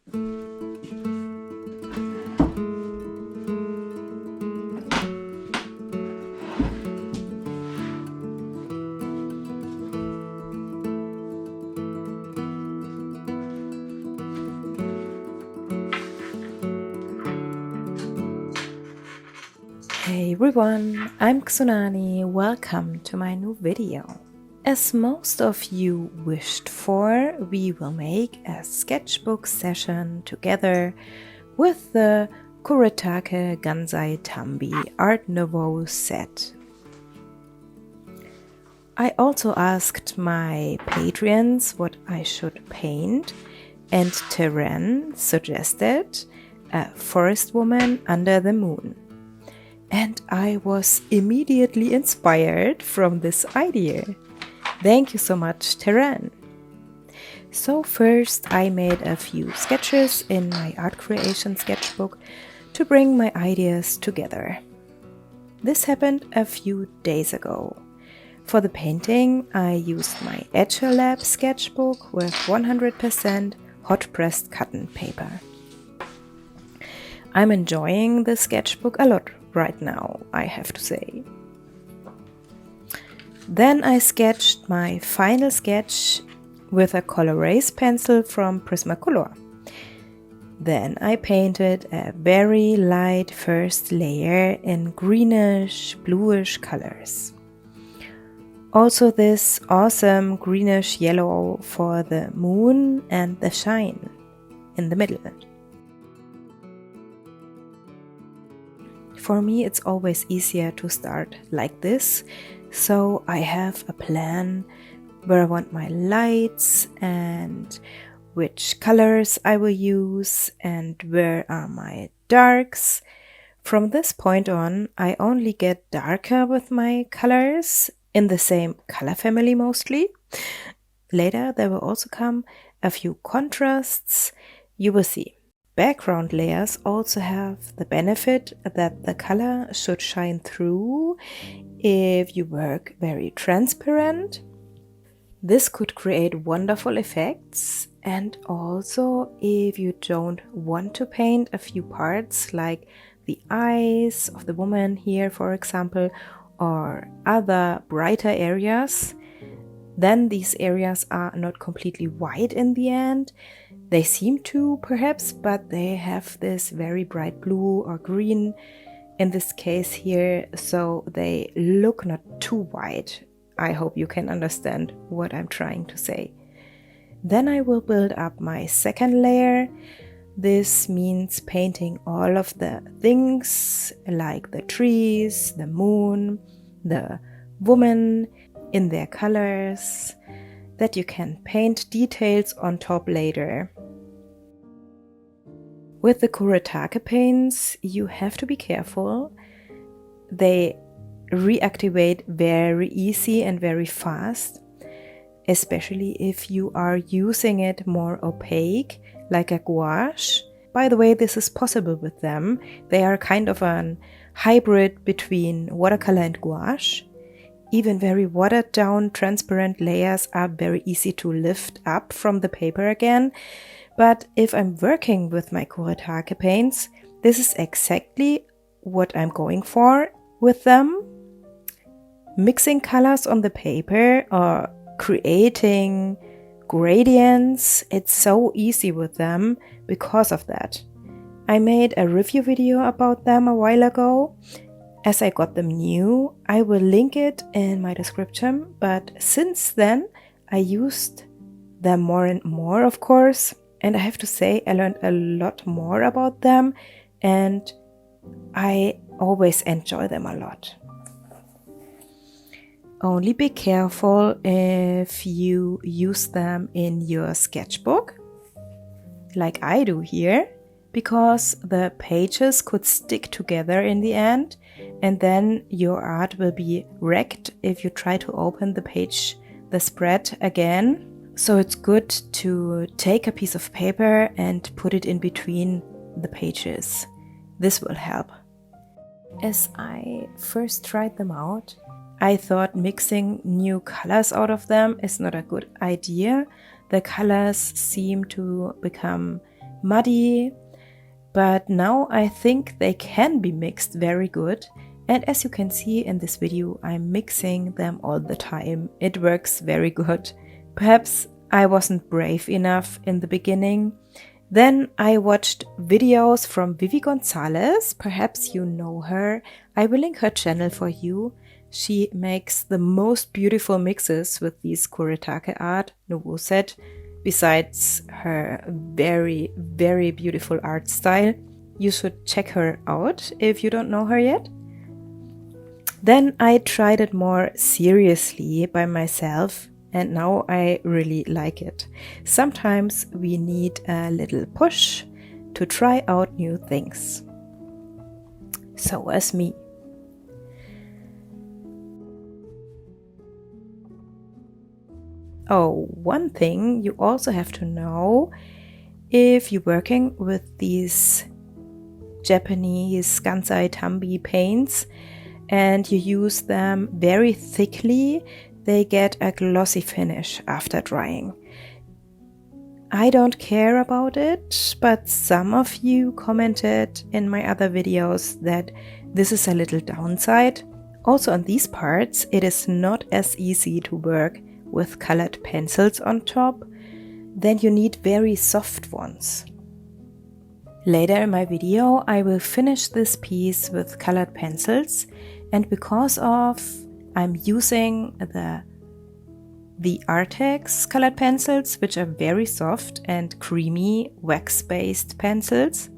Hey everyone, I'm Tsunani. Welcome to my new video. As most of you wished for, we will make a sketchbook session together with the Kuretake Gansai Tambi Art Nouveau Set. I also asked my Patreons what I should paint, and Caran suggested a forest woman under the moon. And I was immediately inspired from this idea. Thank you so much, Caran. So first I made a few sketches in my art creation sketchbook to bring my ideas together. This happened a few days ago. For the painting I used my Etchr Lab sketchbook with 100% hot pressed cotton paper. I'm enjoying the sketchbook a lot right now, I have to say. Then I sketched my final sketch with a color erase pencil from Prismacolor. Then I painted a very light first layer in greenish, bluish colors. Also this awesome greenish yellow for the moon and the shine in the middle. For me, it's always easier to start like this, so I have a plan where I want my lights and which colors I will use and where are my darks. From this point on, I only get darker with my colors in the same color family mostly. Later there will also come a few contrasts. You will see. Background layers also have the benefit that the color should shine through if you work very transparent. This could create wonderful effects, and also if you don't want to paint a few parts like the eyes of the woman here, for example, or other brighter areas, then these areas are not completely white in the end. They seem to, perhaps, but they have this very bright blue or green in this case here, so they look not too white. I hope you can understand what I'm trying to say. Then I will build up my second layer. This means painting all of the things like the trees, the moon, the woman in their colors, that you can paint details on top later. With the Kuretake paints, you have to be careful. They reactivate very easy and very fast, especially if you are using it more opaque, like a gouache. By the way, this is possible with them. They are kind of a hybrid between watercolor and gouache. Even very watered down transparent layers are very easy to lift up from the paper again. But if I'm working with my Kuretake paints, this is exactly what I'm going for with them. Mixing colors on the paper or creating gradients, it's so easy with them because of that. I made a review video about them a while ago. As I got them new, I will link it in my description, but since then I used them more and more, of course, and I have to say I learned a lot more about them and I always enjoy them a lot. Only be careful if you use them in your sketchbook, like I do here, because the pages could stick together in the end, and then your art will be wrecked if you try to open the spread again. So it's good to take a piece of paper and put it in between the pages. This will help. As I first tried them out, I thought mixing new colors out of them is not a good idea. The colors seem to become muddy, but now I think they can be mixed very good. And as you can see in this video, I'm mixing them all the time. It works very good. Perhaps I wasn't brave enough in the beginning. Then I watched videos from Vivi Gonzalez. Perhaps you know her. I will link her channel for you. She makes the most beautiful mixes with these Kuretake Art Nouveau Set, besides her very, very beautiful art style. You should check her out if you don't know her yet. Then I tried it more seriously by myself, and now I really like it. Sometimes we need a little push to try out new things. So as me. Oh, one thing you also have to know, if you're working with these Japanese Gansai Tambi paints, and you use them very thickly, they get a glossy finish after drying. I don't care about it, but some of you commented in my other videos that this is a little downside. Also on these parts, it is not as easy to work with colored pencils on top. Then you need very soft ones. Later in my video, I will finish this piece with colored pencils, and because of I'm using the Arrtx Colored pencils, which are very soft and creamy wax-based pencils,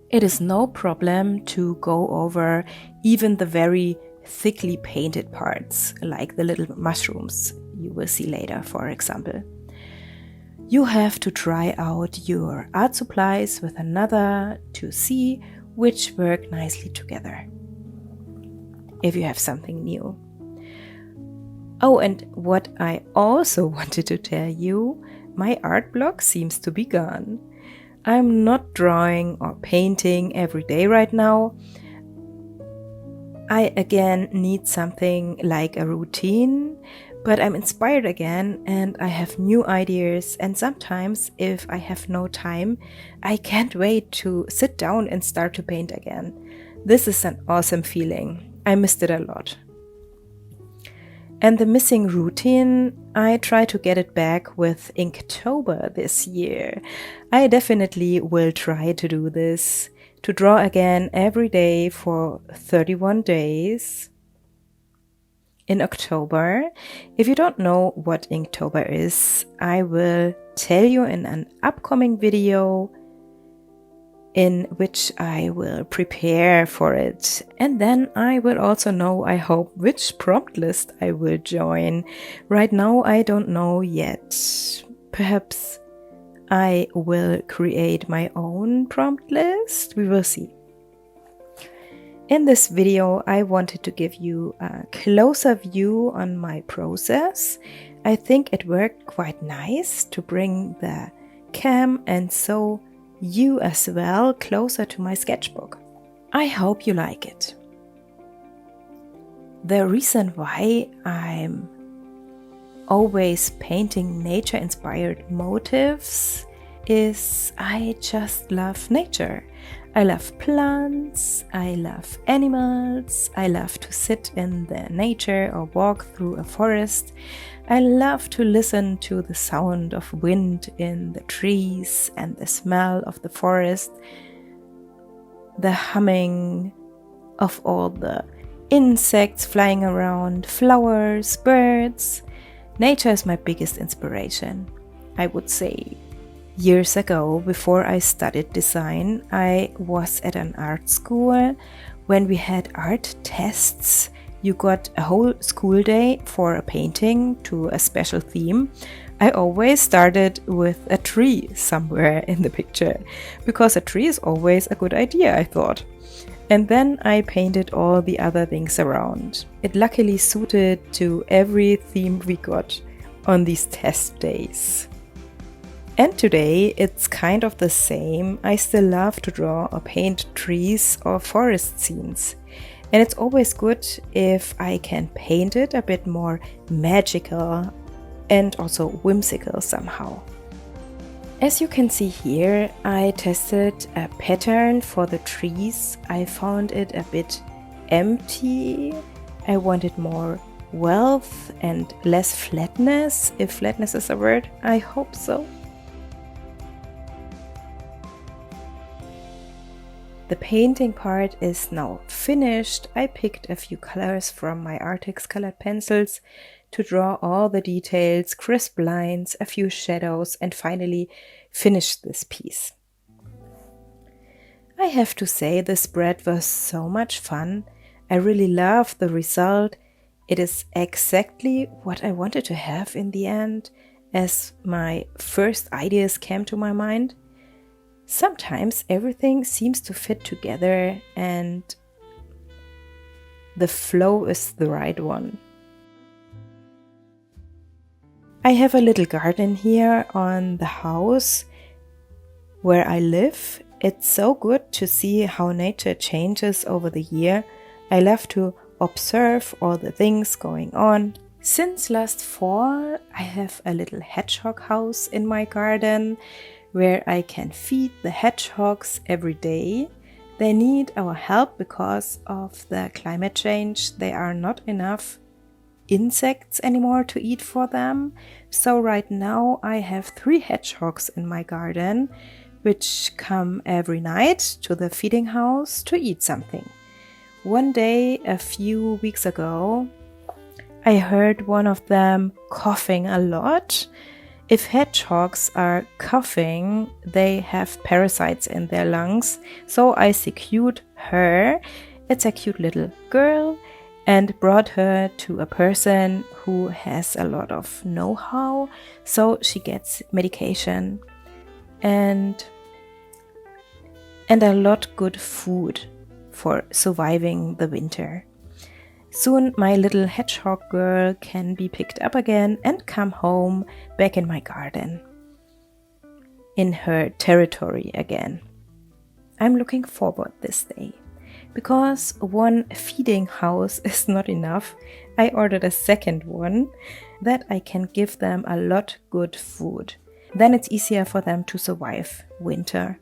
it is no problem to go over even the very thickly painted parts, like the little mushrooms you will see later, for example. You have to try out your art supplies with another to see which work nicely together, if you have something new. Oh, and what I also wanted to tell you, my art block seems to be gone. I'm not drawing or painting every day right now. I again need something like a routine, but I'm inspired again and I have new ideas, and sometimes if I have no time, I can't wait to sit down and start to paint again. This is an awesome feeling. I missed it a lot. And the missing routine, I try to get it back with Inktober this year. I definitely will try to do this, to draw again every day for 31 days. In October. If you don't know what Inktober is, I will tell you in an upcoming video in which I will prepare for it. And then I will also know, I hope, which prompt list I will join. Right now I don't know yet. Perhaps I will create my own prompt list. We will see. In this video, I wanted to give you a closer view on my process. I think it worked quite nice to bring the cam and so you as well closer to my sketchbook. I hope you like it. The reason why I'm always painting nature-inspired motifs is I just love nature. I love plants, I love animals, I love to sit in the nature or walk through a forest. I love to listen to the sound of wind in the trees and the smell of the forest, the humming of all the insects flying around, flowers, birds. Nature is my biggest inspiration, I would say. Years ago, before I studied design, I was at an art school. When we had art tests, you got a whole school day for a painting to a special theme. I always started with a tree somewhere in the picture, because a tree is always a good idea, I thought. And then I painted all the other things around. It luckily suited to every theme we got on these test days. And today it's kind of the same. I still love to draw or paint trees or forest scenes. And it's always good if I can paint it a bit more magical and also whimsical somehow. As you can see here, I tested a pattern for the trees. I found it a bit empty. I wanted more wealth and less flatness, if flatness is a word. I hope so. The painting part is now finished. I picked a few colors from my Arrtx Colored pencils to draw all the details, crisp lines, a few shadows, and finally finish this piece. I have to say the spread was so much fun. I really love the result. It is exactly what I wanted to have in the end, as my first ideas came to my mind. Sometimes everything seems to fit together and the flow is the right one. I have a little garden here on the house where I live. It's so good to see how nature changes over the year. I love to observe all the things going on. Since last fall, I have a little hedgehog house in my garden where I can feed the hedgehogs every day. They need our help because of the climate change. There are not enough insects anymore to eat for them. So right now I have 3 hedgehogs in my garden, which come every night to the feeding house to eat something. One day, a few weeks ago, I heard one of them coughing a lot. If hedgehogs are coughing, they have parasites in their lungs, so I secured her. It's a cute little girl, and brought her to a person who has a lot of know-how, so she gets medication and a lot good food for surviving the winter. Soon my little hedgehog girl can be picked up again and come home back in my garden, in her territory again. I'm looking forward this day. Because one feeding house is not enough, I ordered a second one that I can give them a lot good food. Then it's easier for them to survive winter.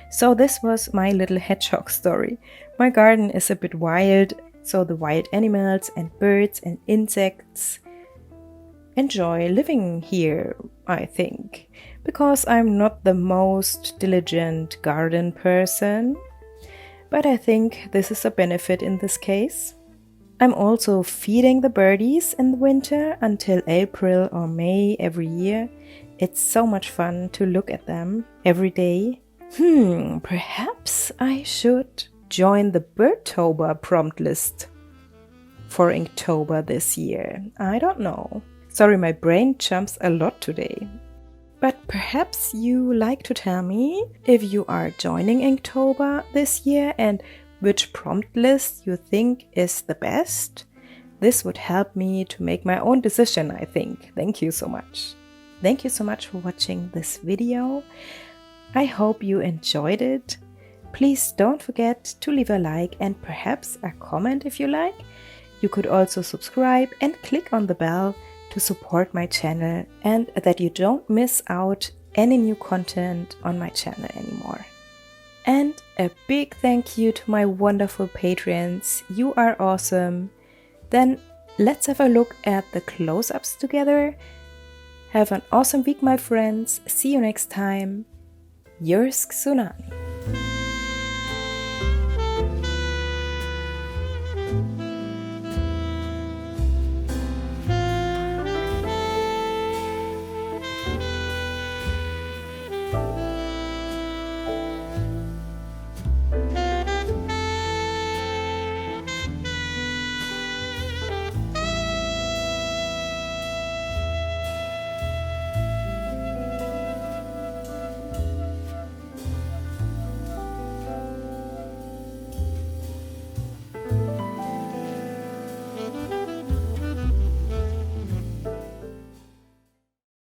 So this was my little hedgehog story. My garden is a bit wild, so the wild animals and birds and insects enjoy living here, I think. Because I'm not the most diligent garden person, but I think this is a benefit in this case. I'm also feeding the birdies in the winter until April or May every year. It's so much fun to look at them every day. Perhaps I should join the Birdtober prompt list for Inktober this year. I don't know. Sorry, my brain jumps a lot today. But perhaps you like to tell me if you are joining Inktober this year and which prompt list you think is the best. This would help me to make my own decision, I think. Thank you so much. Thank you so much for watching this video. I hope you enjoyed it. Please don't forget to leave a like and perhaps a comment if you like. You could also subscribe and click on the bell to support my channel and that you don't miss out any new content on my channel anymore. And a big thank you to my wonderful patrons. You are awesome. Then let's have a look at the close-ups together. Have an awesome week, my friends. See you next time. Yours, Tsunami.